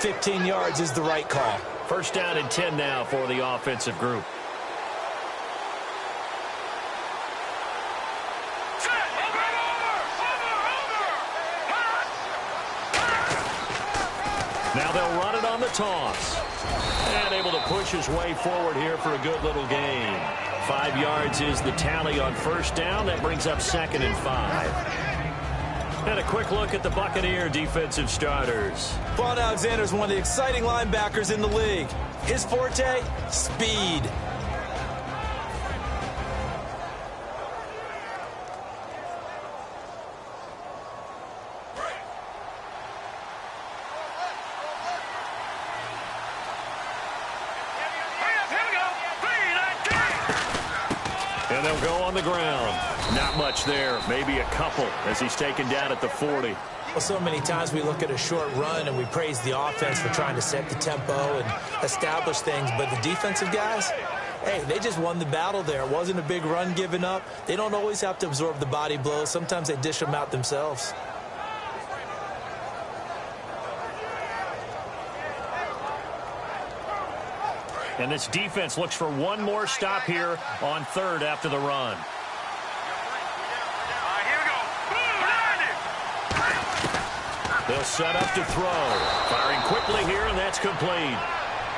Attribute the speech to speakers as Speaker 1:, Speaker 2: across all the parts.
Speaker 1: 15 yards is the right call.
Speaker 2: First down and 10 now for the offensive group. Now they'll run it on the toss. And able to push his way forward here for a good little gain. 5 yards is the tally on first down. That brings up 2nd and 5. And a quick look at the Buccaneer defensive starters.
Speaker 1: Vaughn Alexander is one of the exciting linebackers in the league. His forte, speed.
Speaker 2: And they'll go on the ground. Not much there, maybe a couple as he's taken down at the 40.
Speaker 1: Well, so many times we look at a short run and we praise the offense for trying to set the tempo and establish things, but the defensive guys, hey, they just won the battle there. It wasn't a big run given up. They don't always have to absorb the body blows. Sometimes they dish them out themselves.
Speaker 2: And this defense looks for one more stop here on third after the run. They'll set up to throw. Firing quickly here, and that's complete.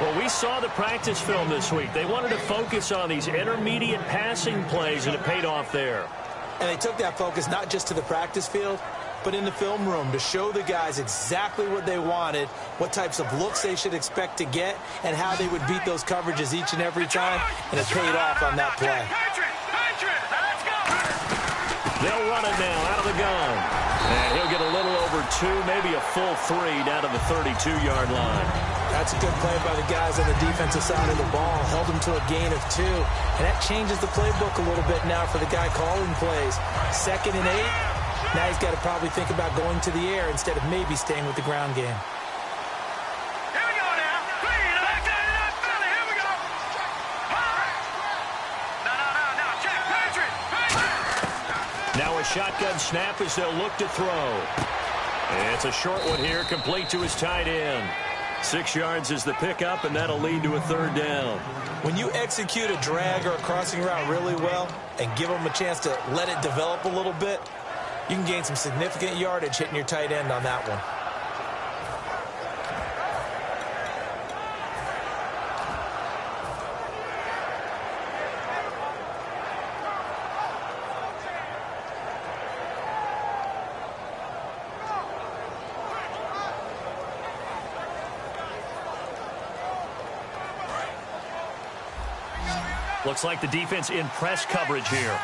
Speaker 2: Well, we saw the practice film this week. They wanted to focus on these intermediate passing plays, and it paid off there.
Speaker 1: And they took that focus not just to the practice field, but in the film room to show the guys exactly what they wanted, what types of looks they should expect to get, and how they would beat those coverages each and every time, and it paid off on that play.
Speaker 2: They'll run it now out of the gun. And he'll get a little over 2, maybe a full 3 down to the 32-yard line.
Speaker 1: That's a good play by the guys on the defensive side of the ball. Held them to a gain of 2. And that changes the playbook a little bit now for the guy calling plays. 2nd and 8. Now he's got to probably think about going to the air instead of maybe staying with the ground game.
Speaker 2: Now a shotgun snap as they'll look to throw. It's a short one here, complete to his tight end. 6 yards is the pickup, and that'll lead to a 3rd down.
Speaker 1: When you execute a drag or a crossing route really well and give them a chance to let it develop a little bit, you can gain some significant yardage hitting your tight end on that one.
Speaker 2: Looks like the defense in press coverage here.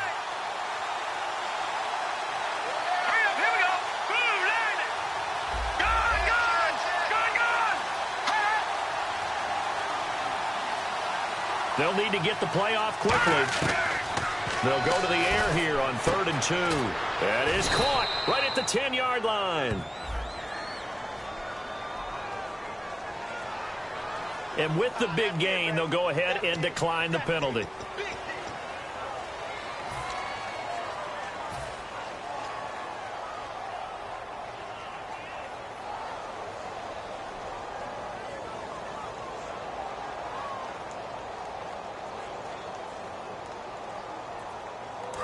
Speaker 2: They'll need to get the play off quickly. They'll go to the air here on 3rd and 2. That is caught right at the 10-yard line. And with the big gain, they'll go ahead and decline the penalty.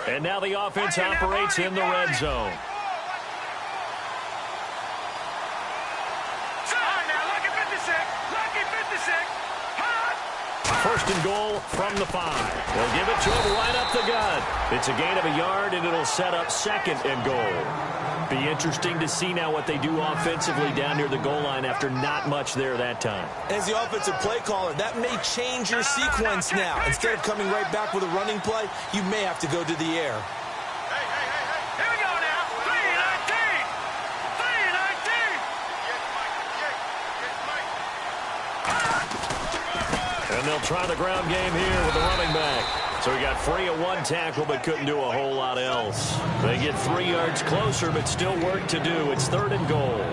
Speaker 2: And now the offense operates in the red zone. First and goal from the 5. They'll give it to him right up the gut. It's a gain of a yard, and it'll set up 2nd and goal. Be interesting to see now what they do offensively down near the goal line after not much there that time.
Speaker 1: As the offensive play caller, that may change your sequence now. Instead of coming right back with a running play, you may have to go to the air.
Speaker 3: Here we go now. 3-19. 3-19.
Speaker 2: And they'll try the ground game here with the running back. So he got free of 1 tackle but couldn't do a whole lot else. They get 3 yards closer but still work to do. It's 3rd and goal.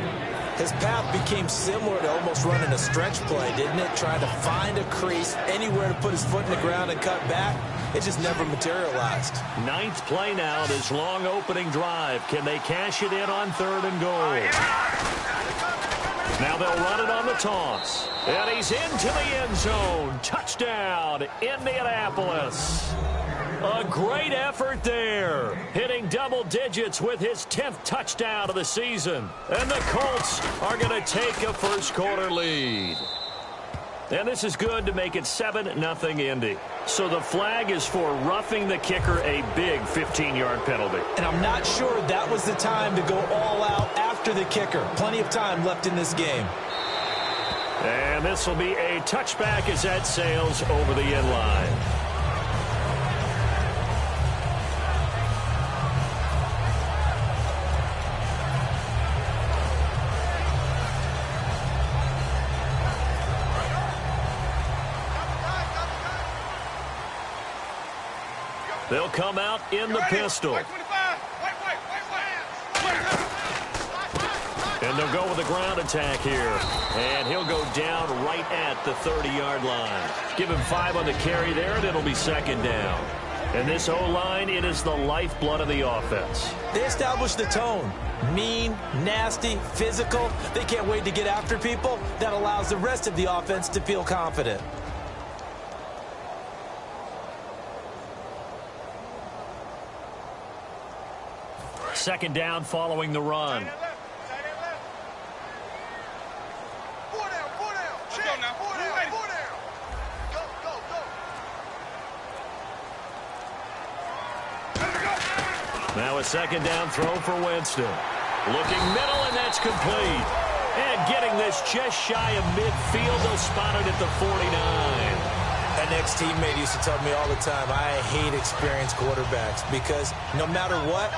Speaker 1: His path became similar to almost running a stretch play, didn't it? Trying to find a crease, anywhere to put his foot in the ground and cut back. It just never materialized.
Speaker 2: 9th play now, this long opening drive. Can they cash it in on 3rd and goal? Now they'll run it on the toss. And he's into the end zone. Touchdown, Indianapolis. A great effort there. Hitting double digits with his 10th touchdown of the season. And the Colts are going to take a first-quarter lead. And this is good to make it 7-0 Indy. So the flag is for roughing the kicker, a big 15-yard penalty.
Speaker 1: And I'm not sure that was the time to go all out after the kicker. Plenty of time left in this game.
Speaker 2: And this will be a touchback as that sails over the end line. They'll come out in the pistol. And they'll go with a ground attack here. And he'll go down right at the 30-yard line. Give him 5 on the carry there, and it'll be second down. And this O-line, it is the lifeblood of the offense.
Speaker 1: They established the tone. Mean, nasty, physical. They can't wait to get after people. That allows the rest of the offense to feel confident.
Speaker 2: Second down following the run. Now a second down throw for Winston. Looking middle, and that's complete. And getting this just shy of midfield. They'll spot it at the 49.
Speaker 1: An ex-teammate used to tell me all the time, I hate experienced quarterbacks because no matter what,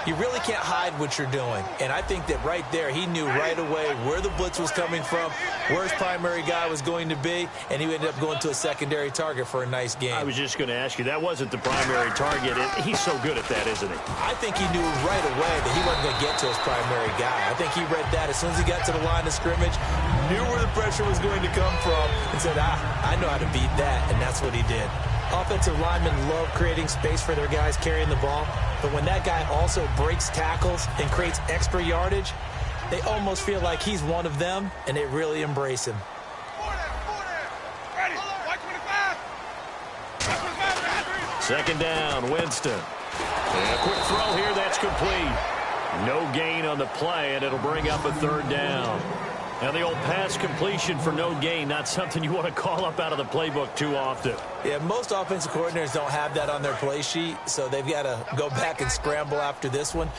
Speaker 1: you really can't hide what you're doing. And I think that right there, he knew right away where the blitz was coming from, where his primary guy was going to be, and he ended up going to a secondary target for a nice game.
Speaker 2: I was just going to ask you, that wasn't the primary target. He's so good at that, isn't he?
Speaker 1: I think he knew right away that he wasn't going to get to his primary guy. I think he read that as soon as he got to the line of scrimmage, knew where the pressure was going to come from, and said, I know how to beat that, and that's what he did. Offensive linemen love creating space for their guys carrying the ball, but when that guy also breaks tackles and creates extra yardage, they almost feel like he's one of them, and they really embrace him.
Speaker 2: Second down, Winston. And a quick throw here, that's complete. No gain on the play, and it'll bring up a third down. Now the old pass completion for no gain, not something you want to call up out of the playbook too often.
Speaker 1: Yeah, most offensive coordinators don't have that on their play sheet, so they've got to go back and scramble after this one.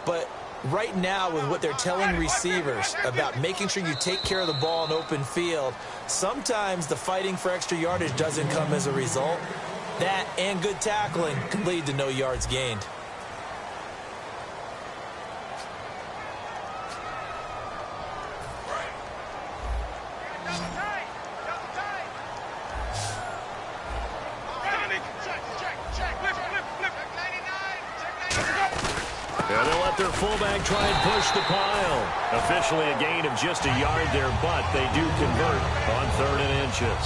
Speaker 1: But right now, with what they're telling receivers about making sure you take care of the ball in open field, sometimes the fighting for extra yardage doesn't come as a result. That and good tackling can lead to no yards gained.
Speaker 2: Yeah, they'll let their fullback try and push the pile. Officially a gain of just a yard there, but they do convert on 3rd and inches.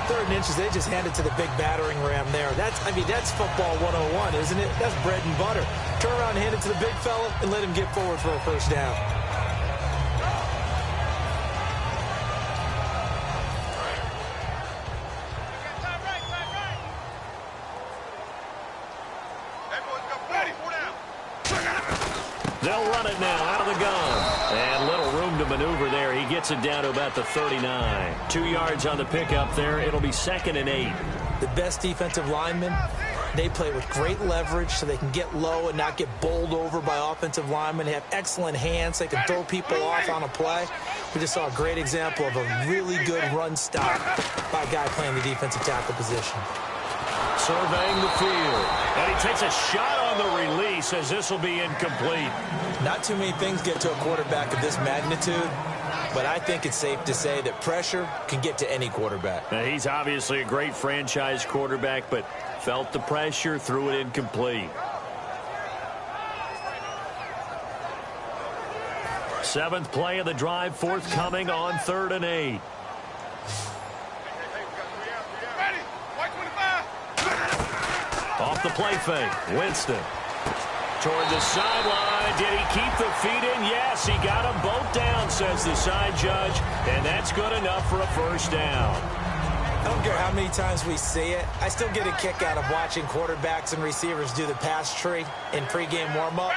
Speaker 1: 3rd and inches, they just handed to the big battering ram there. That's football 101, isn't it? That's bread and butter. Turn around and hand it to the big fella and let him get forward for a first down.
Speaker 2: They'll run it now out of the gun. And little room to maneuver there. He gets it down to about the 39. 2 yards on the pickup there. It'll be 2nd and 8.
Speaker 1: The best defensive linemen, they play with great leverage so they can get low and not get bowled over by offensive linemen. They have excellent hands. They can throw people off on a play. We just saw a great example of a really good run stop by a guy playing the defensive tackle position.
Speaker 2: Surveying the field. And he takes a shot on the release as this will be incomplete.
Speaker 1: Not too many things get to a quarterback of this magnitude, but I think it's safe to say that pressure can get to any quarterback.
Speaker 2: Now, he's obviously a great franchise quarterback, but felt the pressure, threw it incomplete. 7th play of the drive forthcoming on 3rd and 8. Off the play fake, Winston. Toward the sideline. Did he keep the feet in? Yes, he got them both down, says the side judge. And that's good enough for a first down.
Speaker 1: I don't care how many times we see it. I still get a kick out of watching quarterbacks and receivers do the pass tree in pregame warm-up.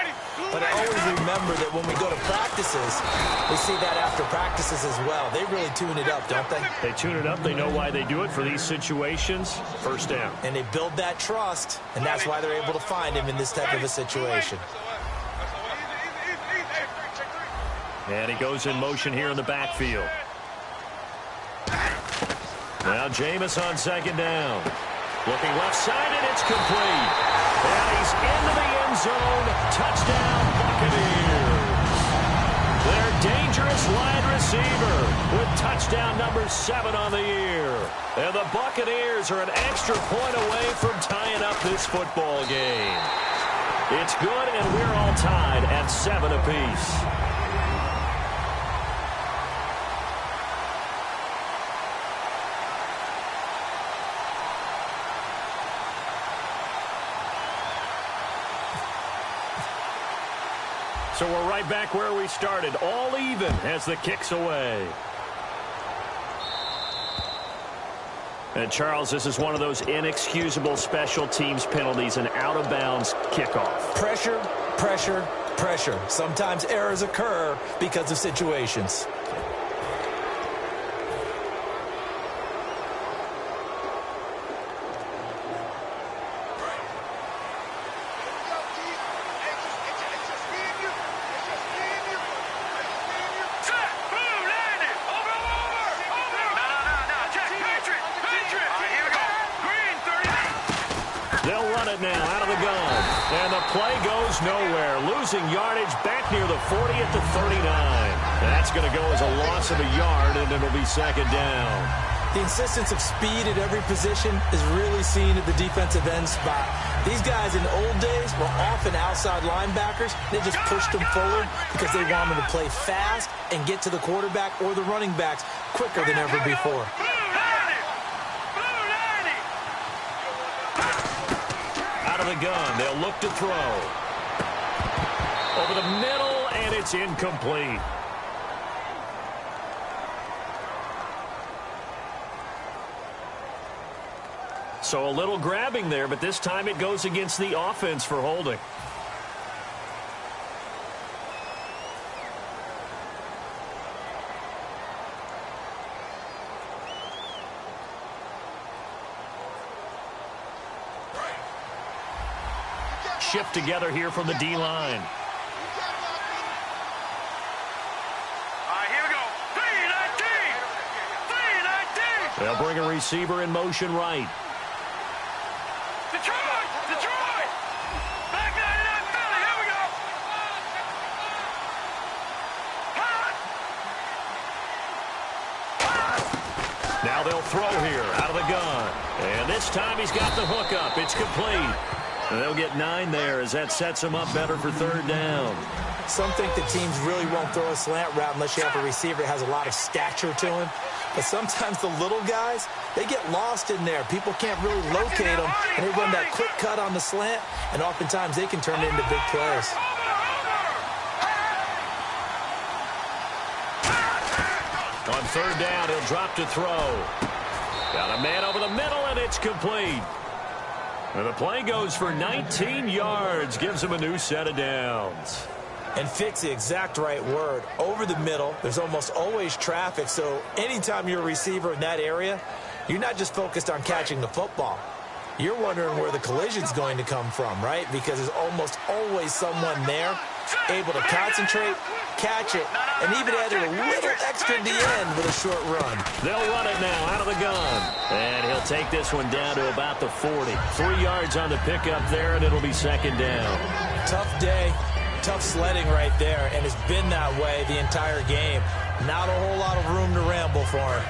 Speaker 1: But I always remember that when we go to practices, we see that after practices as well. They really tune it up, don't they?
Speaker 2: They tune it up. They know why they do it for these situations. First down.
Speaker 1: And they build that trust, and that's why they're able to find him in this type of a situation.
Speaker 2: And he goes in motion here in the backfield. Now Jameis on second down. Looking left side, and it's complete. And he's into the end zone. Touchdown, Buccaneers. Their dangerous wide receiver with touchdown number 7 on the year. And the Buccaneers are an extra point away from tying up this football game. It's good, and we're all tied at 7 apiece. So we're right back where we started, all even as the kick's away. And, Charles, this is one of those inexcusable special teams penalties, an out-of-bounds kickoff.
Speaker 1: Pressure, pressure, pressure. Sometimes errors occur because of situations.
Speaker 2: Play goes nowhere, losing yardage back near the 40 at the 39. That's going to go as a loss of a yard, and it'll be second down.
Speaker 1: The insistence of speed at every position is really seen at the defensive end spot. These guys in the old days were often outside linebackers. They just pushed them forward because they wanted to play fast and get to the quarterback or the running backs quicker than ever before.
Speaker 2: Out of the gun, they'll look to throw. Over the middle, and it's incomplete. So a little grabbing there, but this time it goes against the offense for holding. Shift together here from the D-line.
Speaker 3: All right, here we go. 3-19. 3-19.
Speaker 2: They'll bring a receiver in motion right.
Speaker 3: Detroit! Detroit! Back 99 Philly. Here we go.
Speaker 2: Now they'll throw here out of the gun. And this time he's got the hook up. It's complete. And they'll get 9 there as that sets them up better for third down.
Speaker 1: Some think the teams really won't throw a slant route unless you have a receiver that has a lot of stature to him. But sometimes the little guys, they get lost in there. People can't really locate them, and they run that quick cut on the slant, and oftentimes they can turn it into big plays.
Speaker 2: On third down, he'll drop to throw. Got a man over the middle, and it's complete. And the play goes for 19 yards, gives him a new set of downs.
Speaker 1: And fits the exact right word. Over the middle, there's almost always traffic, so anytime you're a receiver in that area, you're not just focused on catching the football. You're wondering where the collision's going to come from, right? Because there's almost always someone there able to concentrate, catch it, and even add a little extra at the end with a short run.
Speaker 2: They'll run it now out of the gun. And he'll take this one down to about the 40. 3 yards on the pickup there, and it'll be second down.
Speaker 1: Tough day, tough sledding right there, and it's been that way the entire game. Not a whole lot of room to ramble for him.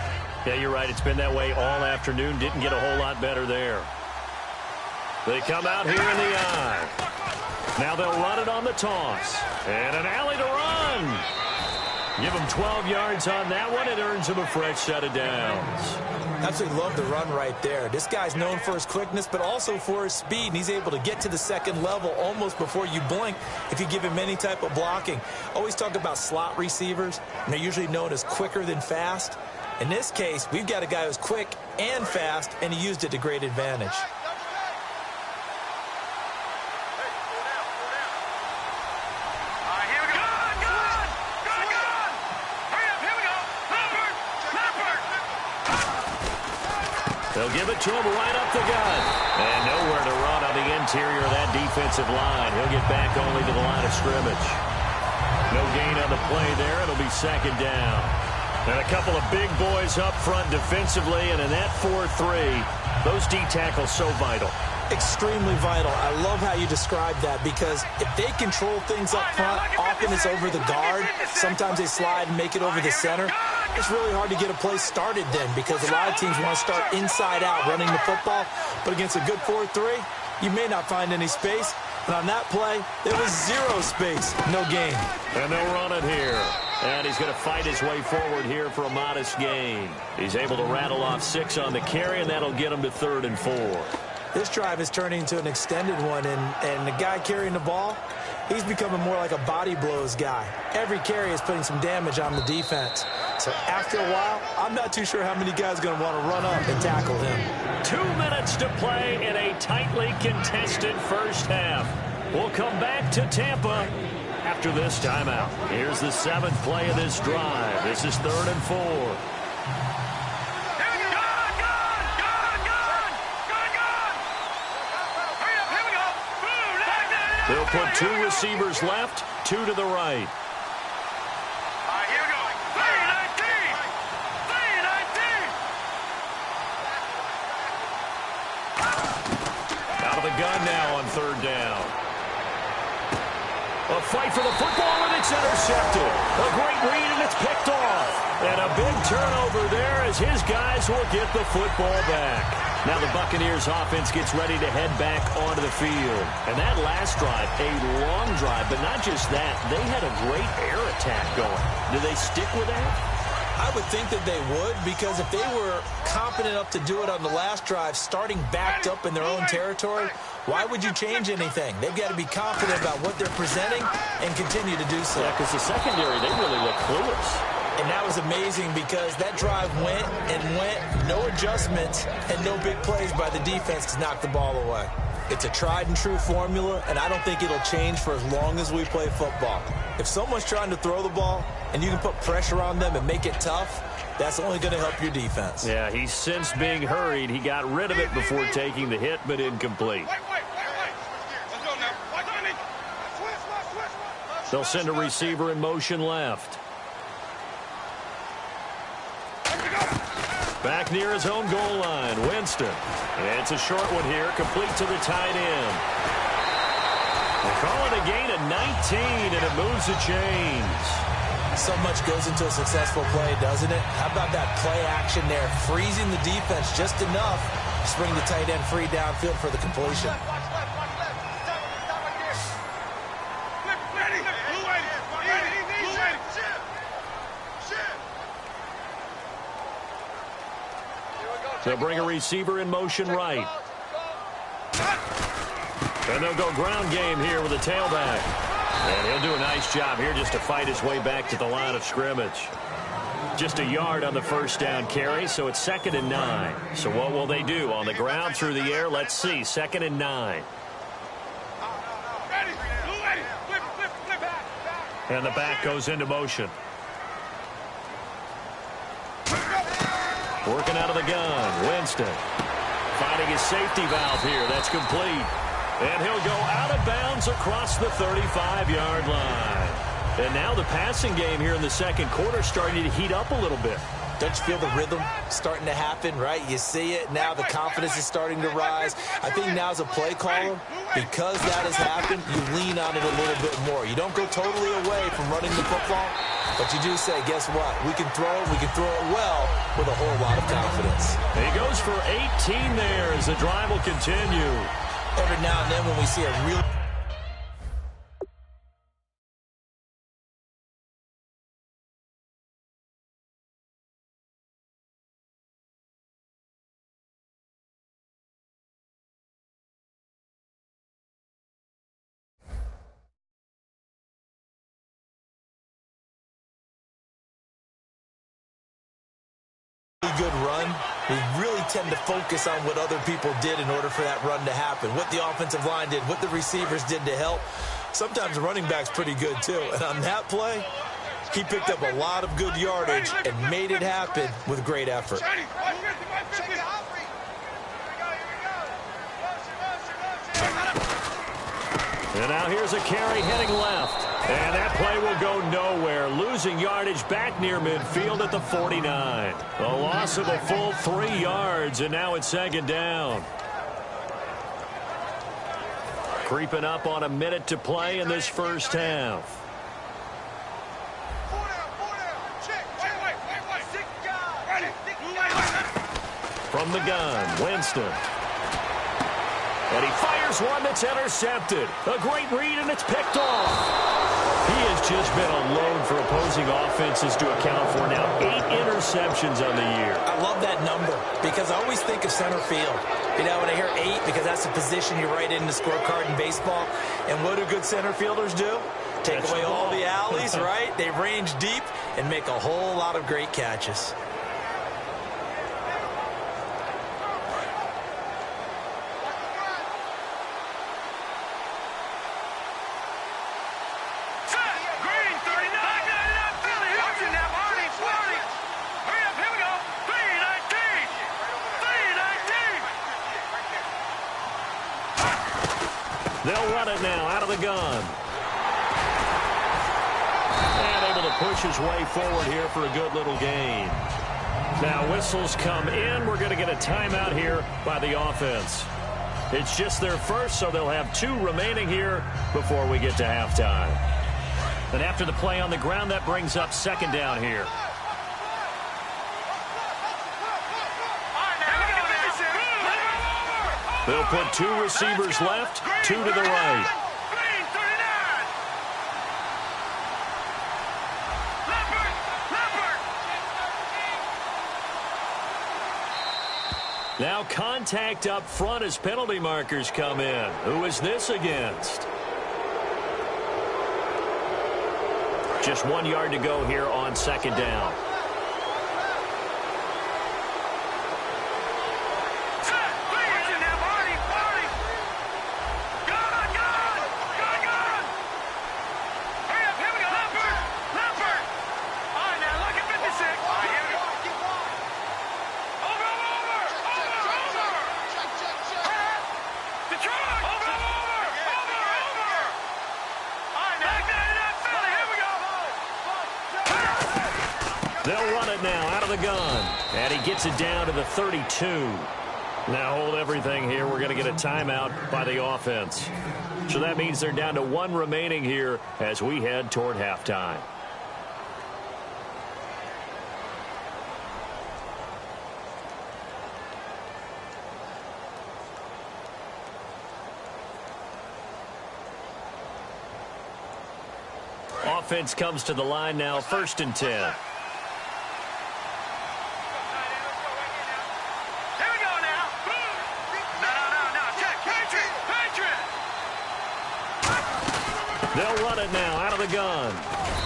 Speaker 2: Yeah, you're right. It's been that way all afternoon. Didn't get a whole lot better there. They come out here in the eye. Now they'll run it on the toss. And an alley to run. Give him 12 yards on that one. It earns him a fresh set of downs.
Speaker 1: Absolutely love the run right there. This guy's known for his quickness, but also for his speed, and he's able to get to the second level almost before you blink if you give him any type of blocking. Always talk about slot receivers, and they're usually known as quicker than fast. In this case, we've got a guy who's quick and fast, and he used it to great advantage.
Speaker 2: They'll give it to him right up the gut. And nowhere to run on the interior of that defensive line. He'll get back only to the line of scrimmage. No gain on the play there. It'll be second down. And a couple of big boys up front defensively. And in that 4-3, those D tackles so vital.
Speaker 1: Extremely vital. I love how you describe that, because if they control things up front, often it's over the guard. Sometimes they slide and make it over the center. It's really hard to get a play started then, because a lot of teams want to start inside out running the football. But against a good 4-3, you may not find any space. And on that play, there was zero space. No gain.
Speaker 2: And they'll run it here. And he's going to fight his way forward here for a modest gain. He's able to rattle off 6 on the carry, and that'll get him to 3rd and 4.
Speaker 1: This drive is turning into an extended one, and the guy carrying the ball, he's becoming more like a body blows guy. Every carry is putting some damage on the defense. So after a while, I'm not too sure how many guys are going to want to run up and tackle him.
Speaker 2: 2 minutes to play in a tightly contested first half. We'll come back to Tampa after this timeout. Here's the 7th play of this drive. This is 3rd and 4. They'll put 2 receivers left, 2 to the right.
Speaker 3: Here we go. 3-19. 3-19.
Speaker 2: Out of the gun now on 3rd down. A fight for the football, and it's intercepted. A great read, and it's picked off. And a big turnover there as his guys will get the football back. Now the Buccaneers offense gets ready to head back onto the field. And that last drive, a long drive, but not just that. They had a great air attack going. Do they stick with that?
Speaker 1: I would think that they would, because if they were confident enough to do it on the last drive, starting backed up in their own territory, why would you change anything? They've got to be confident about what they're presenting and continue to do so.
Speaker 2: Yeah, because the secondary, they really look clueless.
Speaker 1: And that was amazing, because that drive went and went, no adjustments, and no big plays by the defense to knock the ball away. It's a tried-and-true formula, and I don't think it'll change for as long as we play football. If someone's trying to throw the ball and you can put pressure on them and make it tough, that's only going to help your defense.
Speaker 2: Yeah, he sensed being hurried. He got rid of it before taking the hit, but incomplete.
Speaker 3: Let's go now. Watch me. Switch.
Speaker 2: They'll send a receiver in motion left. Back near his own goal line, Winston. And it's a short one here, complete to the tight end. They call it a gain of 19, and it moves the chains.
Speaker 1: So much goes into a successful play, doesn't it? How about that play action there, freezing the defense just enough to bring the tight end free downfield for the completion.
Speaker 2: They'll bring a receiver in motion right. And they'll go ground game here with a tailback. And he'll do a nice job here just to fight his way back to the line of scrimmage. Just a yard on the first down carry, so it's 2nd and 9. So what will they do? On the ground, through the air? Let's see. 2nd and 9. And the back goes into motion. Working out of the gun, Winston. Finding his safety valve here. That's complete. And he'll go out of bounds across the 35-yard line. And now the passing game here in the second quarter starting to heat up a little bit.
Speaker 1: Don't you feel the rhythm starting to happen, right? You see it. Now the confidence is starting to rise. I think now as a play caller, because that has happened, you lean on it a little bit more. You don't go totally away from running the football, but you do say, guess what? We can throw it well with a whole lot of confidence.
Speaker 2: He goes for 18 there as the drive will continue.
Speaker 1: Every now and then when we see a real Good run, we really tend to focus on what other people did in order for that run to happen, what the offensive line did, what the receivers did to help. Sometimes the running back's pretty good too, and on that play, he picked up a lot of good yardage and made it happen with great effort.
Speaker 2: And now here's a carry heading left. And that play will go nowhere, losing yardage back near midfield at the 49. A loss of a full 3 yards, and now it's second down. Creeping up on a minute to play in this first half. From the gun, Winston. And he fires one that's intercepted. A great read, and it's picked off. He has just been a load for opposing offenses to account for now 8 interceptions on the year.
Speaker 1: I love that number because I always think of center field. You know, when I hear 8, because that's the position you write in the scorecard in baseball. And what do good center fielders do? Take away all the alleys, right? They range deep and make a whole lot of great catches.
Speaker 2: They'll run it now out of the gun. And able to push his way forward here for a good little gain. Now whistles come in. We're going to get a timeout here by the offense. It's just their first, so they'll have 2 remaining here before we get to halftime. And after the play on the ground, that brings up second down here. They'll put 2 receivers left, 2 to the right. Now contact up front as penalty markers come in. Who is this against? Just 1 yard to go here on second down. They'll run it now out of the gun. And he gets it down to the 32. Now hold everything here. We're going to get a timeout by the offense. So that means they're down to 1 remaining here as we head toward halftime. Offense comes to the line now, 1st and 10. They'll run it now out of the gun.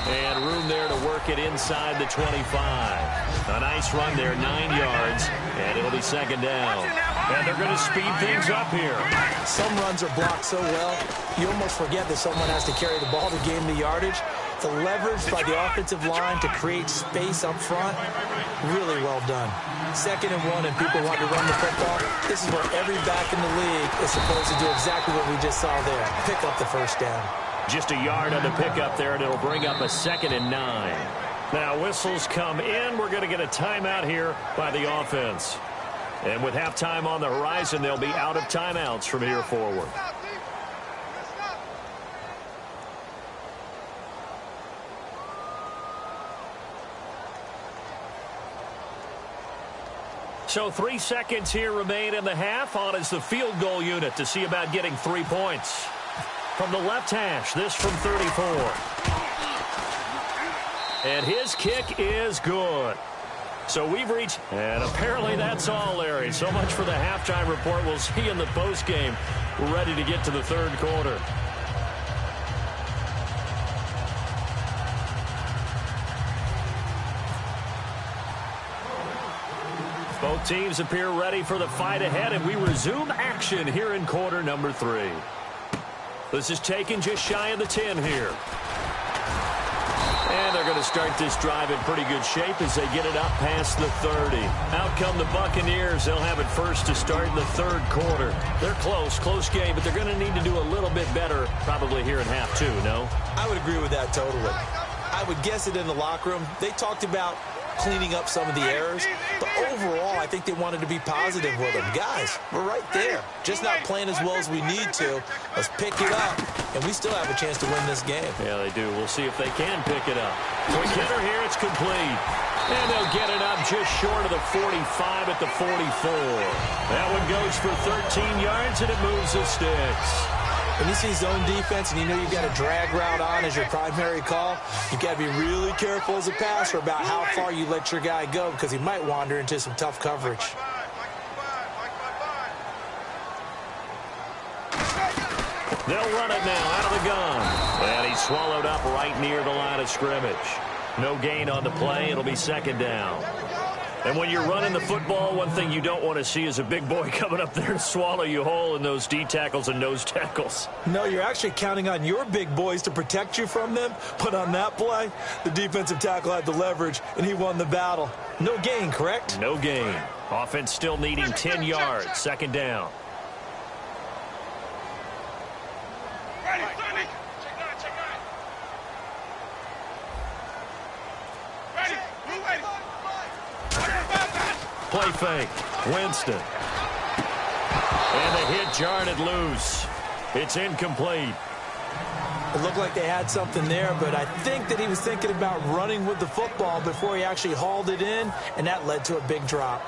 Speaker 2: And room there to work it inside the 25. A nice run there, 9 yards. And it'll be second down. And they're going to speed things up here.
Speaker 1: Some runs are blocked so well, you almost forget that someone has to carry the ball to gain the yardage. The leverage by the offensive line to create space up front, really well done. 2nd and 1 and people want to run the football. This is where every back in the league is supposed to do exactly what we just saw there. Pick up the first down.
Speaker 2: Just a yard on the pickup there, and it'll bring up a 2nd and 9. Now whistles come in. We're going to get a timeout here by the offense. And with halftime on the horizon, they'll be out of timeouts from here forward. So 3 seconds here remain in the half. On is the field goal unit to see about getting 3 points. From the left hash, this from 34. And his kick is good. So we've reached, and apparently that's all, Larry. So much for the halftime report. We'll see you in the postgame. We're ready to get to the 3rd quarter. Both teams appear ready for the fight ahead, and we resume action here in quarter number 3. This is taken just shy of the 10 here. And they're going to start this drive in pretty good shape as they get it up past the 30. Out come the Buccaneers. They'll have it first to start in the third quarter. They're close game, but they're going to need to do a little bit better probably here in half 2, no?
Speaker 1: I would agree with that totally. I would guess it in the locker room. They talked about cleaning up some of the errors, but overall, I think they wanted to be positive with them. Guys, we're right there. Just not playing as well as we need to. Let's pick it up, and we still have a chance to win this game.
Speaker 2: Yeah, they do. We'll see if they can pick it up. Quick hitter here. It's complete. And they'll get it up just short of the 45 at the 44. That one goes for 13 yards, and it moves the sticks.
Speaker 1: When you see zone defense and you know you've got a drag route on as your primary call, you've got to be really careful as a passer about how far you let your guy go because he might wander into some tough coverage.
Speaker 2: They'll run it now out of the gun. And he's swallowed up right near the line of scrimmage. No gain on the play. It'll be second down. And when you're running the football, one thing you don't want to see is a big boy coming up there to swallow you whole in those D tackles and nose tackles.
Speaker 1: No, you're actually counting on your big boys to protect you from them. But on that play, the defensive tackle had the leverage, and he won the battle. No gain, correct?
Speaker 2: No gain. Offense still needing 10 yards. Second down. Play fake. Winston. And the hit jarred it loose. It's incomplete.
Speaker 1: It looked like they had something there, but I think that he was thinking about running with the football before he actually hauled it in, and that led to a big drop.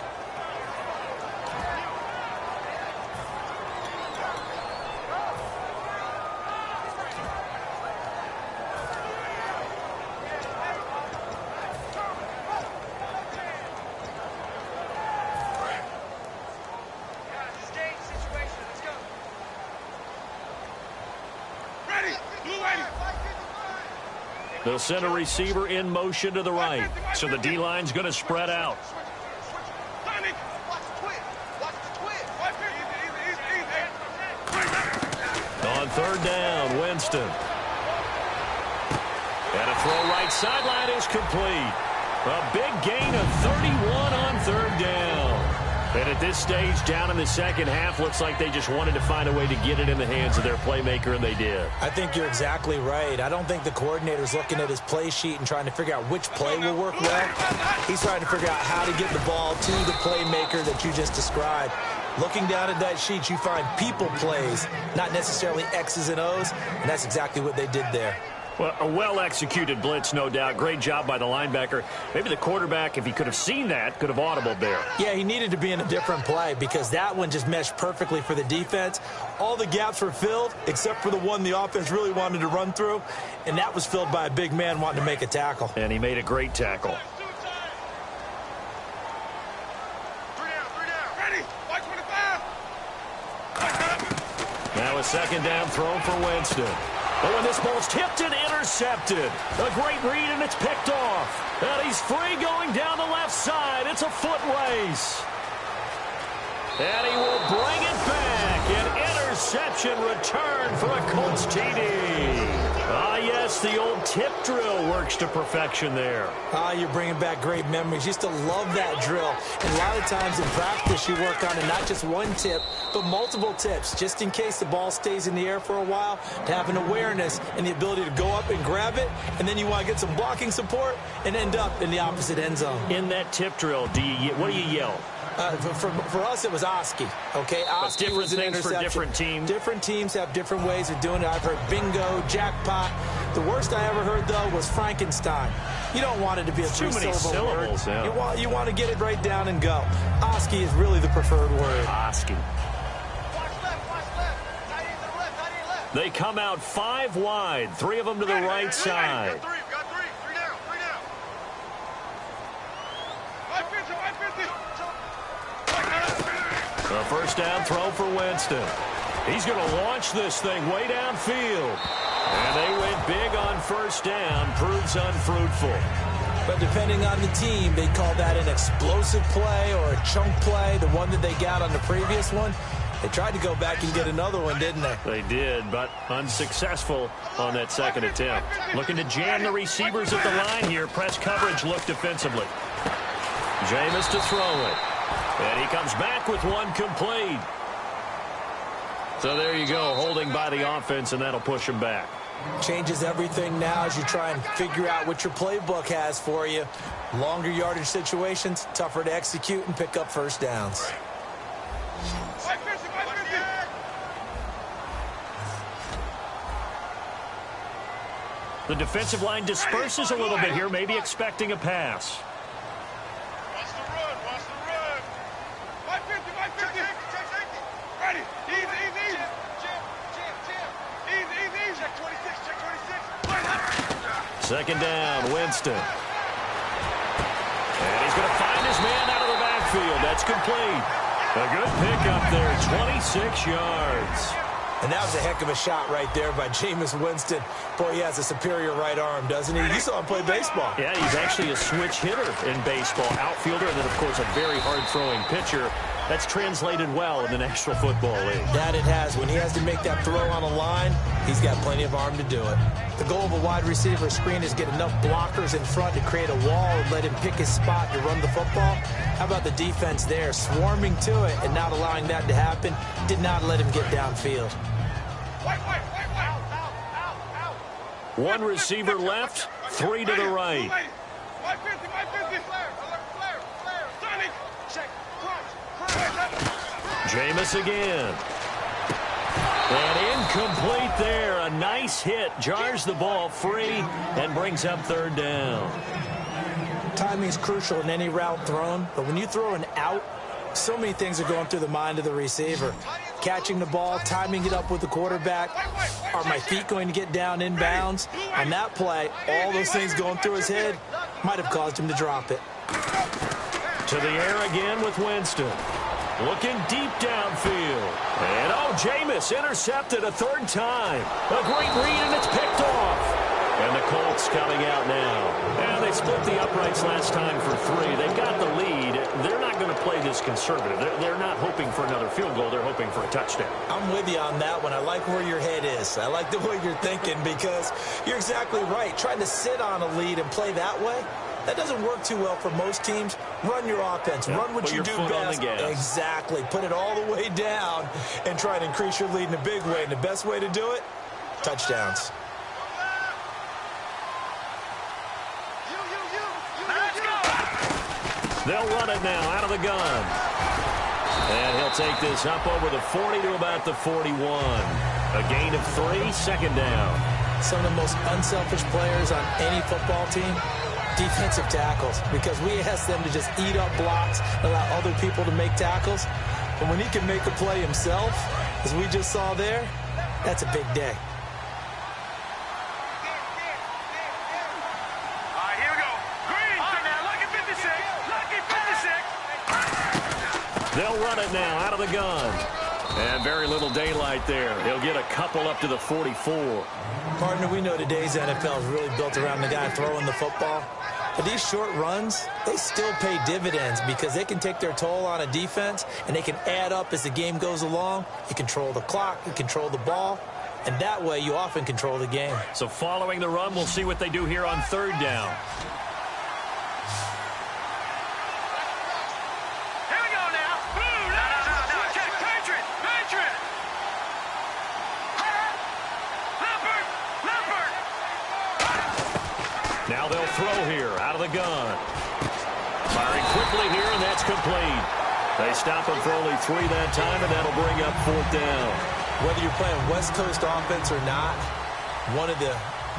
Speaker 2: They'll send a receiver in motion to the right. So the D-line's going to spread out. On third down, Winston. And a throw right sideline is complete. A big gain of 31 on third down. And at this stage, down in the second half, looks like they just wanted to find a way to get it in the hands of their playmaker, and they did.
Speaker 1: I think you're exactly right. I don't think the coordinator's looking at his play sheet and trying to figure out which play will work well. He's trying to figure out how to get the ball to the playmaker that you just described. Looking down at that sheet, you find people plays, not necessarily X's and O's, and that's exactly what they did there.
Speaker 2: Well, a well-executed blitz, no doubt. Great job by the linebacker. Maybe the quarterback, if he could have seen that, could have audibled there.
Speaker 1: Yeah, he needed to be in a different play because that one just meshed perfectly for the defense. All the gaps were filled except for the one the offense really wanted to run through, and that was filled by a big man wanting to make a tackle.
Speaker 2: And he made a great tackle. Now a second down throw for Winston. But when this ball's tipped and intercepted, a great read, and it's picked off. And he's free going down the left side. It's a foot race. And he will bring it back. An interception return for a Colts TD. Ah, yes, the old tip drill works to perfection there.
Speaker 1: Ah, you're bringing back great memories. Used to love that drill. And a lot of times in practice, you work on it, not just one tip, but multiple tips, just in case the ball stays in the air for a while, to have an awareness and the ability to go up and grab it, and then you want to get some blocking support and end up in the opposite end zone.
Speaker 2: In that tip drill, what do you yell?
Speaker 1: For us, it was Oski. Okay, Oski was an interception.
Speaker 2: For different teams.
Speaker 1: Different teams have different ways of doing it. I've heard bingo, jackpot. The worst I ever heard, though, was Frankenstein. You don't want it to be a three-syllable word.
Speaker 2: Yeah.
Speaker 1: You want to get it right down and go. Oski is really the preferred word.
Speaker 2: Oski. They come out 5 wide, 3 of them to the right side. A first down throw for Winston. He's going to launch this thing way downfield. And they went big on first down. Proves unfruitful.
Speaker 1: But depending on the team, they call that an explosive play or a chunk play. The one that they got on the previous one, they tried to go back and get another one, didn't they?
Speaker 2: They did, but unsuccessful on that second attempt. Looking to jam the receivers at the line here. Press coverage look defensively. Jameis to throw it. And he comes back with one complete. So there you go, holding by the offense, and that'll push him back.
Speaker 1: Changes everything now as you try and figure out what your playbook has for you. Longer yardage situations, tougher to execute and pick up first downs.
Speaker 2: The defensive line disperses a little bit here, maybe expecting a pass.
Speaker 3: Watch the run, watch the run. 550. Ready. Easy. Easy. Check 26, check 26.
Speaker 2: Second down, Winston. And he's going to find his man out of the backfield. That's complete. A good pickup there, 26 yards.
Speaker 1: And that was a heck of a shot right there by Jameis Winston. Boy, he has a superior right arm, doesn't he? You saw him play baseball.
Speaker 2: Yeah, he's actually a switch hitter in baseball. Outfielder, and then, of course, a very hard-throwing pitcher. That's translated well in the National Football League.
Speaker 1: That it has. When he has to make that throw on a line, he's got plenty of arm to do it. The goal of a wide receiver screen is get enough blockers in front to create a wall and let him pick his spot to run the football. How about the defense there, swarming to it and not allowing that to happen? Did not let him get downfield.
Speaker 2: One receiver left, three to the right. Jameis again. And incomplete there. A nice hit. Jars the ball free and brings up third down.
Speaker 1: Timing is crucial in any route thrown, but when you throw an out, so many things are going through the mind of the receiver. Catching the ball, timing it up with the quarterback. Are my feet going to get down inbounds? On that play, all those things going through his head might have caused him to drop it.
Speaker 2: To the air again with Winston. Looking deep downfield. And Jameis intercepted a third time. A great read, and it's picked off. And the Colts coming out now. And they split the uprights last time for three. They've got the lead. They're not going to play this conservative. They're not hoping for another field goal. They're hoping for a touchdown.
Speaker 1: I'm with you on that one. I like where your head is. I like the way you're thinking because you're exactly right. Trying to sit on a lead and play that way, that doesn't work too well for most teams. Run your offense. Run what you do best. Exactly. Put it all the way down and try to increase your lead in a big way. And the best way to do it, touchdowns.
Speaker 2: They'll run it now out of the gun. And he'll take this up over the 40 to about the 41. A gain of 3, second down.
Speaker 1: Some of the most unselfish players on any football team, defensive tackles, because we ask them to just eat up blocks, allow other people to make tackles. But when he can make a play himself, as we just saw there, that's a big day.
Speaker 2: They'll run it now out of the gun. And very little daylight there. He'll get a couple up to the 44.
Speaker 1: Partner, we know today's NFL is really built around the guy throwing the football. But these short runs, they still pay dividends because they can take their toll on a defense and they can add up as the game goes along. You control the clock, you control the ball, and that way you often control the game.
Speaker 2: So following the run, we'll see what they do here on third down. Now they'll throw here out of the gun. Firing quickly here, and that's complete. They stop him for only 3 that time, and that'll bring up fourth down.
Speaker 1: Whether you're playing West Coast offense or not, one of the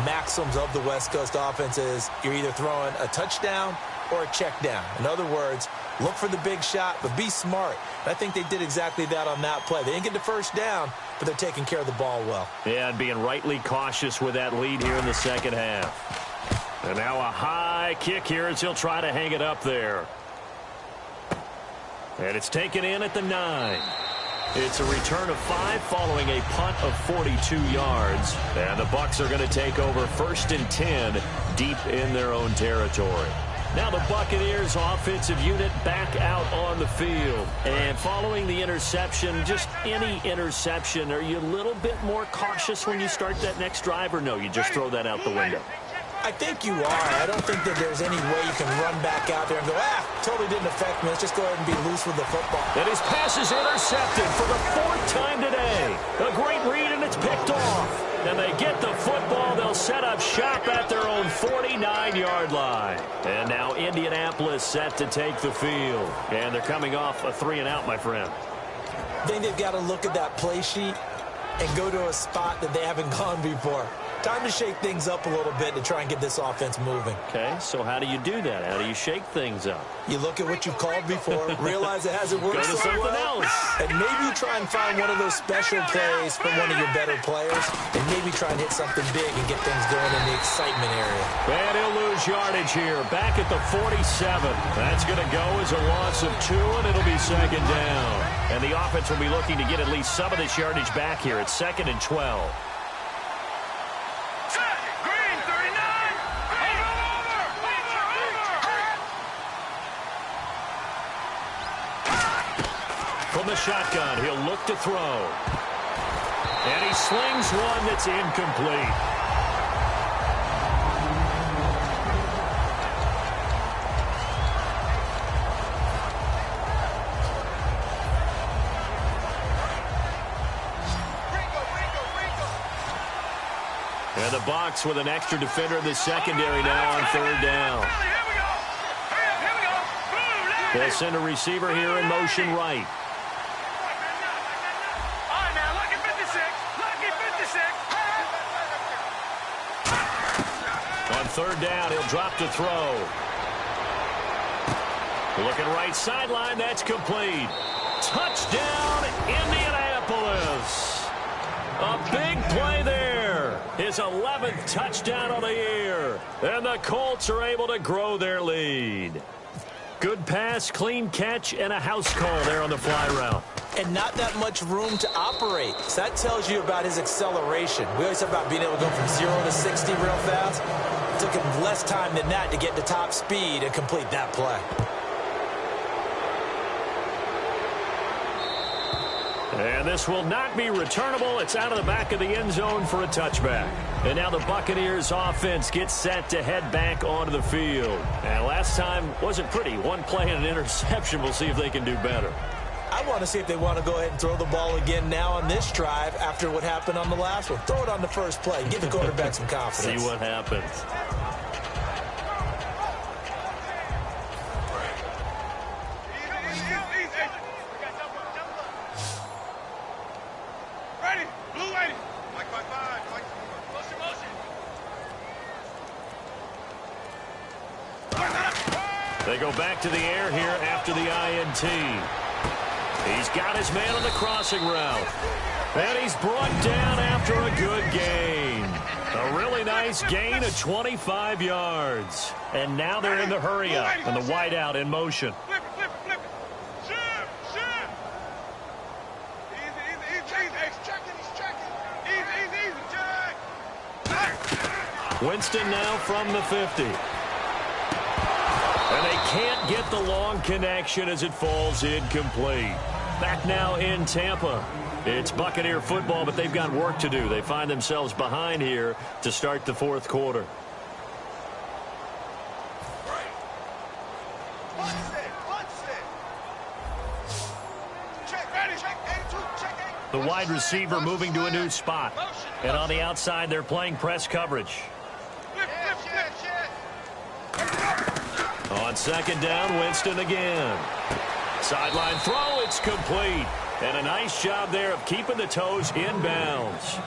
Speaker 1: maxims of the West Coast offense is you're either throwing a touchdown or a check down. In other words, look for the big shot, but be smart. And I think they did exactly that on that play. They didn't get the first down, but they're taking care of the ball well.
Speaker 2: Yeah, and being rightly cautious with that lead here in the second half. And now a high kick here as he'll try to hang it up there. And it's taken in at the 9. It's a return of 5 following a punt of 42 yards. And the Bucs are going to take over 1st and 10 deep in their own territory. Now the Buccaneers offensive unit back out on the field. And following the interception, just any interception, are you a little bit more cautious when you start that next drive, or no, you just throw that out the window?
Speaker 1: I think you are. I don't think that there's any way you can run back out there and go, totally didn't affect me. Let's just go ahead and be loose with the football.
Speaker 2: And his pass is intercepted for the 4th time today. A great read, and it's picked off. And they get the football. They'll set up shop at their own 49-yard line. And now Indianapolis set to take the field. And they're coming off a 3-and-out, my friend.
Speaker 1: I think they've got to look at that play sheet and go to a spot that they haven't gone before. Time to shake things up a little bit to try and get this offense moving.
Speaker 2: Okay, so how do you do that? How do you shake things up?
Speaker 1: You look at what you've called before, realize it hasn't worked
Speaker 2: so well,
Speaker 1: and maybe try and find one of those special plays from one of your better players, and maybe try and hit something big and get things going in the excitement area.
Speaker 2: And he'll lose yardage here, back at the 47. That's going to go as a loss of 2, and it'll be 2nd down. And the offense will be looking to get at least some of this yardage back here at 2nd and 12. From the shotgun, he'll look to throw. And he slings one that's incomplete. And the Bucs with an extra defender in the secondary now on 3rd down. They'll send a receiver here in motion right. On 3rd down, he'll drop to throw. Looking right sideline, that's complete. Touchdown, Indianapolis. A big play there. His 11th touchdown of the year. And the Colts are able to grow their lead. Good pass, clean catch, and a house call there on the fly route.
Speaker 1: And not that much room to operate. So that tells you about his acceleration. We always talk about being able to go from 0 to 60 real fast. It took him less time than that to get to top speed and complete that play.
Speaker 2: And this will not be returnable. It's out of the back of the end zone for a touchback. And now the Buccaneers offense gets set to head back onto the field. And last time wasn't pretty. One play and an interception. We'll see if they can do better.
Speaker 1: I want to see if they want to go ahead and throw the ball again now on this drive after what happened on the last one. Throw it on the first play. Give the quarterback some confidence.
Speaker 2: See what happens. They go back to the air here after the INT. He's got his man on the crossing route. And he's brought down after a good gain. A really nice gain of 25 yards. And now they're in the hurry-up and the wideout in motion.
Speaker 3: Flip it. Shoot. Easy. He's checking. Easy, check.
Speaker 2: Winston now from the 50. And they can't get the long connection as it falls incomplete. Back now in Tampa. It's Buccaneer football, but they've got work to do. They find themselves behind here to start the 4th quarter. The wide receiver moving to a new spot. And on the outside, they're playing press coverage. On 2nd down, Winston again. Sideline throw, it's complete. And a nice job there of keeping the toes inbounds.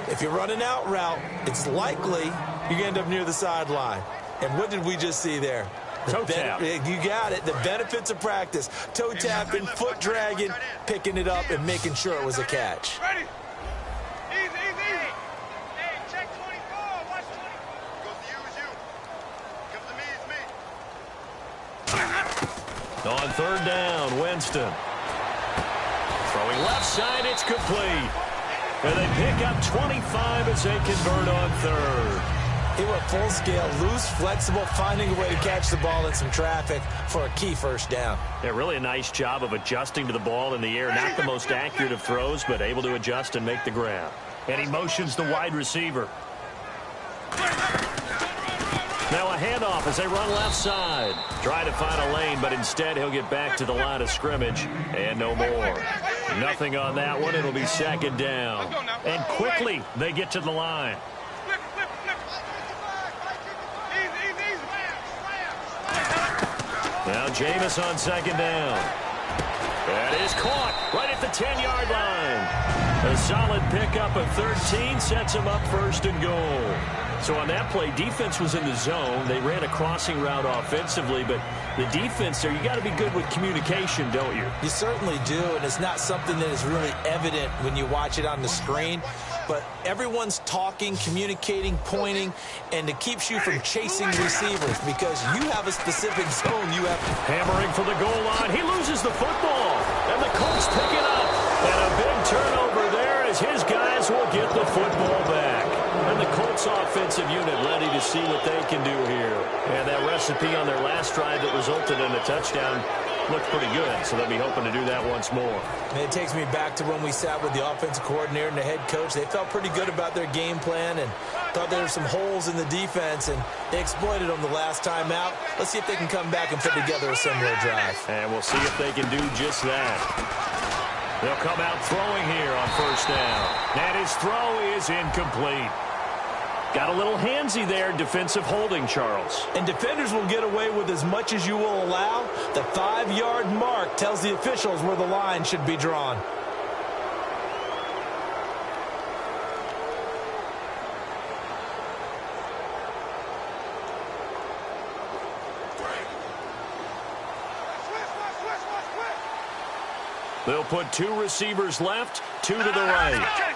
Speaker 1: If you're running out route, it's likely you're going to end up near the sideline. And what did we just see there?
Speaker 2: Toe tap.
Speaker 1: You got it. The benefits of practice. Toe tapping, foot dragging, picking it up, and making sure it was a catch.
Speaker 3: Ready? Easy. Hey, check 24. Watch 24. Goes to you is you. Comes to me is me.
Speaker 2: On 3rd down, Winston. Throwing left side, it's complete. And they pick up 25 as they convert on 3rd.
Speaker 1: He went full scale, loose, flexible, finding a way to catch the ball in some traffic for a key first down.
Speaker 2: Yeah, really a nice job of adjusting to the ball in the air. Not the most accurate of throws, but able to adjust and make the grab. And he motions the wide receiver. Now a handoff as they run left side. Try to find a lane, but instead he'll get back to the line of scrimmage. And no more. Nothing on that one. It'll be second down. And quickly they get to the line. Now Jameis on second down. That is caught right at the 10-yard line. A solid pickup of 13 sets him up first and goal. So on that play, defense was in the zone. They ran a crossing route offensively, but the defense there, you got to be good with communication, don't you?
Speaker 1: You certainly do, and it's not something that is really evident when you watch it on the screen. But everyone's talking, communicating, pointing, and it keeps you from chasing receivers because you have a specific zone you have.
Speaker 2: Hammering for the goal line. He loses the football, and the Colts pick it up. And a big turnover there as his guys will get the football back. And the Colts offensive unit ready to see what they can do here. And that recipe on their last drive that resulted in a touchdown looked pretty good, so they'll be hoping to do that once more.
Speaker 1: And it takes me back to when we sat with the offensive coordinator and the head coach. They felt pretty good about their game plan and thought there were some holes in the defense, and they exploited them the last time out. Let's see if they can come back and put together a similar drive.
Speaker 2: And we'll see if they can do just that. They'll come out throwing here on first down. And his throw is incomplete. Got a little handsy there, defensive holding, Charles.
Speaker 1: And defenders will get away with as much as you will allow. The 5-yard mark tells the officials where the line should be drawn.
Speaker 2: They'll put 2 receivers left, 2 to the right.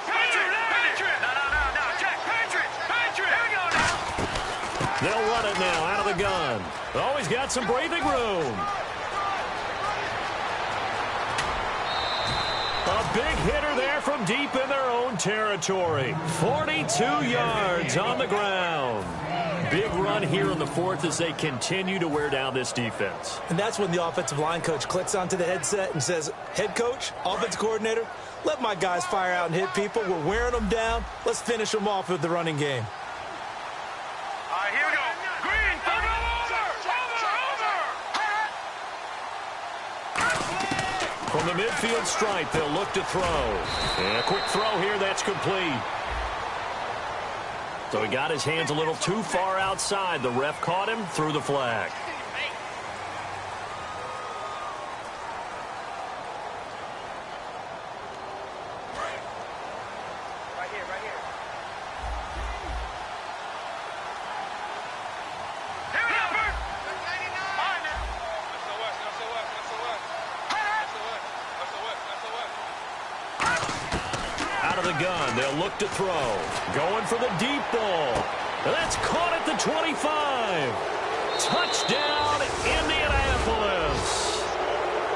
Speaker 2: They'll run it now out of the gun. Always got some breathing room. A big hitter there from deep in their own territory. 42 yards on the ground. Big run here in the fourth as they continue to wear down this defense.
Speaker 1: And that's when the offensive line coach clicks onto the headset and says, head coach, offensive coordinator, let my guys fire out and hit people. We're wearing them down. Let's finish them off with the running game.
Speaker 2: From the midfield stripe, they'll look to throw. And a quick throw here, that's complete. So he got his hands a little too far outside. The ref caught him, threw the flag. Gun. They'll look to throw. Going for the deep ball. That's caught at the 25. Touchdown, Indianapolis.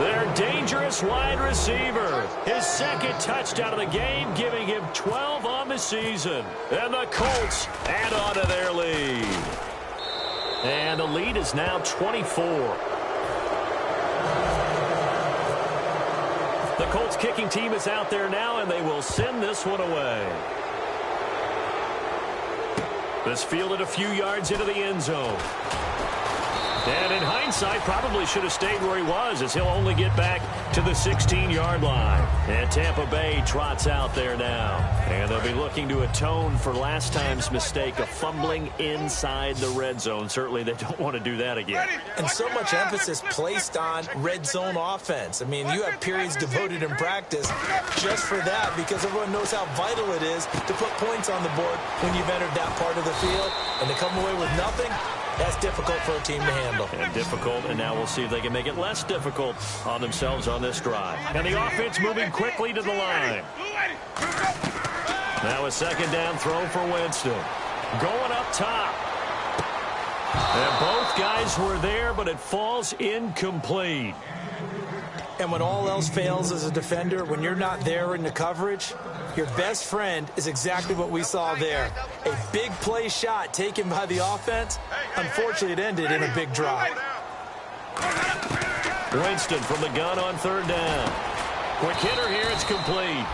Speaker 2: Their dangerous wide receiver. His second touchdown of the game, giving him 12 on the season. And the Colts add on to their lead. And the lead is now 24. The Colts kicking team is out there now, and they will send this one away. This fielded a few yards into the end zone. And in hindsight, probably should have stayed where he was, as he'll only get back to the 16-yard line. And Tampa Bay trots out there now. And they'll be looking to atone for last time's mistake of fumbling inside the red zone. Certainly they don't want to do that again.
Speaker 1: And so much emphasis placed on red zone offense. I mean, you have periods devoted in practice just for that, because everyone knows how vital it is to put points on the board when you've entered that part of the field. And to come away with nothing, that's difficult for a team to handle.
Speaker 2: And difficult, and now we'll see if they can make it less difficult on themselves on this drive. And the offense moving quickly to the line. Now a second down throw for Winston. Going up top. And both guys were there, but it falls incomplete.
Speaker 1: And when all else fails as a defender, when you're not there in the coverage, Your best friend is exactly what we saw there. A big play shot taken by the offense. Unfortunately, it ended in a big drop.
Speaker 2: Winston from the gun on third down. Quick hitter here, it's complete.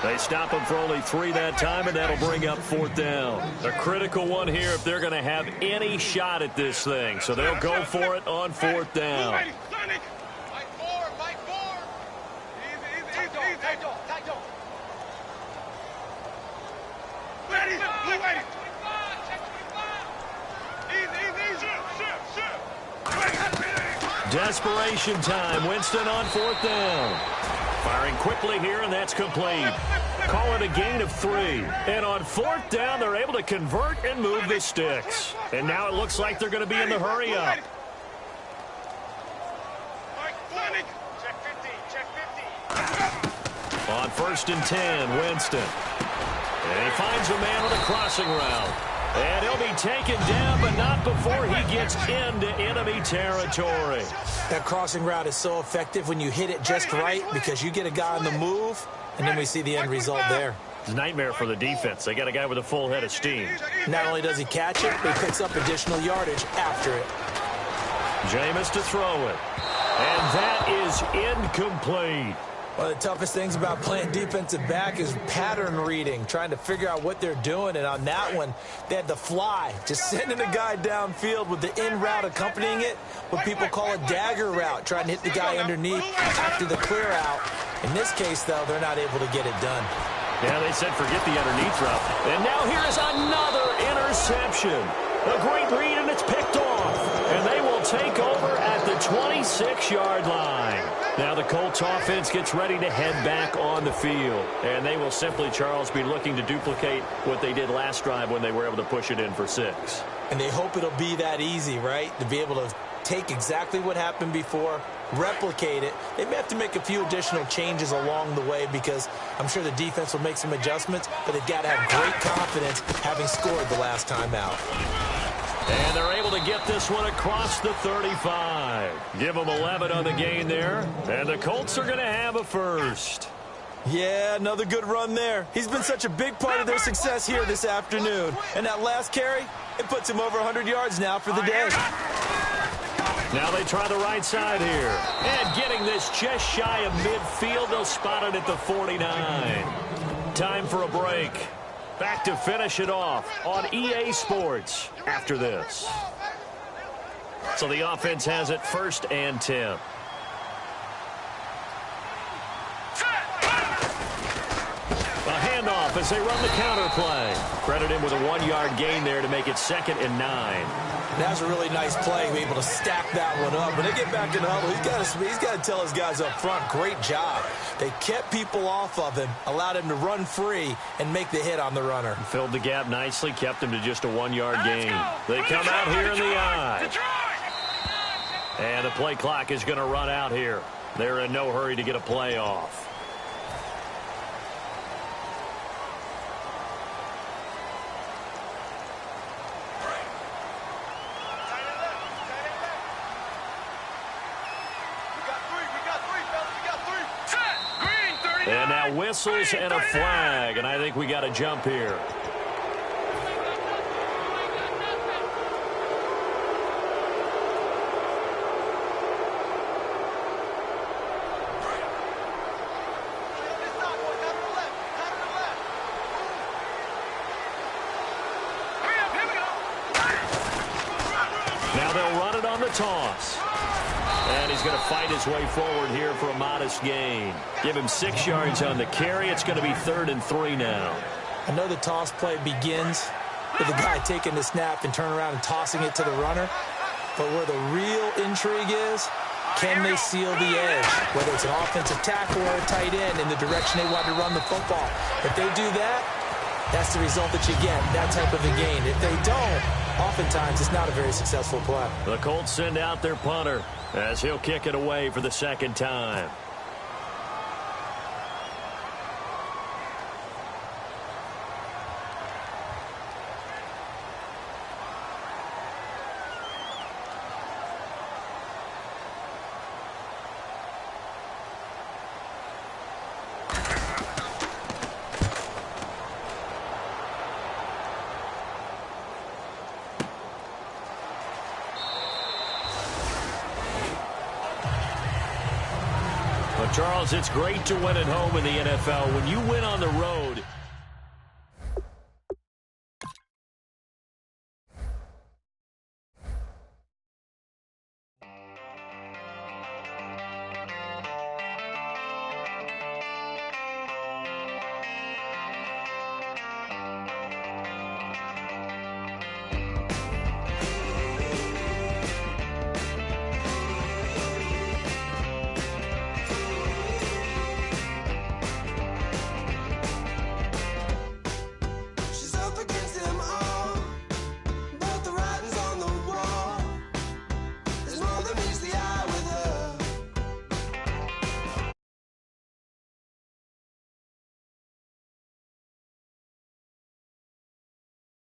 Speaker 2: They stop him for only 3 that time, and that'll bring up fourth down. A critical one here if they're going to have any shot at this thing. So they'll go for it on fourth down. Desperation time. Winston on fourth down. Firing quickly here, and that's complete. Call it a gain of 3. And on fourth down, they're able to convert and move the sticks. And now it looks like they're going to be in the hurry-up. On first and 10, Winston. And he finds a man on a crossing route. And he'll be taken down, but not before he gets into enemy territory.
Speaker 1: That crossing route is so effective when you hit it just right because you get a guy on the move, and then we see the end result there.
Speaker 2: It's a nightmare for the defense. They got a guy with a full head of steam.
Speaker 1: Not only does he catch it, but he picks up additional yardage after it.
Speaker 2: Jameis to throw it. And that is incomplete.
Speaker 1: One of the toughest things about playing defensive back is pattern reading, trying to figure out what they're doing. And on that one, they had the fly, just sending a guy downfield with the in route accompanying it, what people call a dagger route, trying to hit the guy underneath after the clear out. In this case, though, they're not able to get it done.
Speaker 2: Yeah, they said forget the underneath route. And now here's another interception. A great read, and it's picked off. And they will take over at the 26-yard line. Now the Colts offense gets ready to head back on the field. And they will simply, Charles, be looking to duplicate what they did last drive when they were able to push it in for 6.
Speaker 1: And they hope it'll be that easy, right? To be able to take exactly what happened before, replicate it. They may have to make a few additional changes along the way because I'm sure the defense will make some adjustments, but they've got to have great confidence having scored the last time out.
Speaker 2: And they're able to get this one across the 35. Give them 11 on the gain there. And the Colts are going to have a first.
Speaker 1: Yeah, another good run there. He's been such a big part of their success here this afternoon. And that last carry, it puts him over 100 yards now for the day.
Speaker 2: Now they try the right side here. And getting this just shy of midfield, they'll spot it at the 49. Time for a break. Back to finish it off on EA Sports after this. So the offense has it 1st and 10. A handoff as they run the counter play. Credit him with a 1-yard gain there to make it 2nd and 9.
Speaker 1: That was a really nice play, able to stack that one up. When they get back in the huddle, he's got to tell his guys up front, great job. They kept people off of him, allowed him to run free and make the hit on the runner.
Speaker 2: Filled the gap nicely, kept him to just a 1-yard gain. They come out here in the eye. And the play clock is going to run out here. They're in no hurry to get a play off. And now whistles and a flag, and I think we got a jump here. Now they'll run it on the toss. And he's going to fight his way forward here for a modest gain. Give him 6 yards on the carry. It's going to be 3rd and 3 now.
Speaker 1: I know the toss play begins with the guy taking the snap and turning around and tossing it to the runner. But where the real intrigue is, can they seal the edge? Whether it's an offensive tackle or a tight end in the direction they want to run the football. If they do that, that's the result that you get, that type of a gain. If they don't, oftentimes it's not a very successful play.
Speaker 2: The Colts send out their punter as he'll kick it away for the 2nd time. Charles, it's great to win at home in the NFL. When you win on the road,